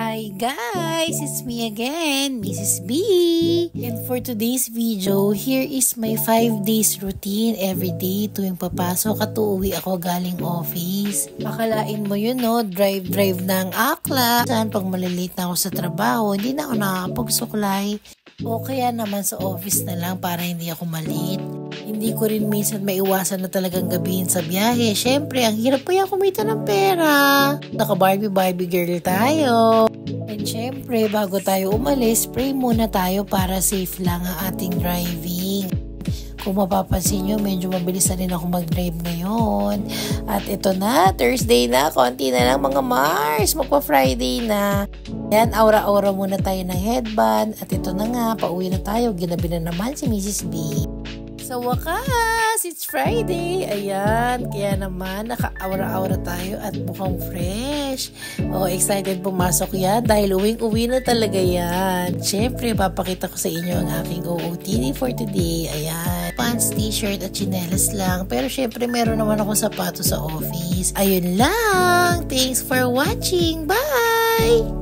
Hi guys! It's me again, Mrs. B. And for today's video, here is my 5 days routine every day tuwing papasok at uuwi ako galing office. Akalain mo yun no, drive ng akla. Saan pag malilate na ako sa trabaho, hindi na ako nakakapagsuklay. O kaya naman sa office na lang para hindi ako malate. Hindi ko rin minsan maiwasan na talagang gabihin sa biyahe. Syempre, ang hirap pa yan kumita ng pera. Naka-Barbie girl tayo. And syempre, bago tayo umalis, pray muna tayo para safe lang ang ating driving. Kung mapapansin nyo, medyo mabilis na rin ako mag-drive ngayon. At ito na, Thursday na, konti na lang mga Mars, magpa-Friday na. Yan, aura-aura muna tayo ng headband. At ito na nga, pauwi na tayo, ginabi na naman si Mrs. B. Sa wakas, it's Friday. Ayan, kaya naman naka-aura-aura tayo at mukhang fresh. Oh, excited pumasok yan dahil uwing-uwi na talaga yan. Siyempre, papakita ko sa inyo ang aking OOTD for today. Ayan, pants, t-shirt at chinelas lang. Pero siyempre, meron naman ako sapatos sa office. Ayun lang. Thanks for watching. Bye!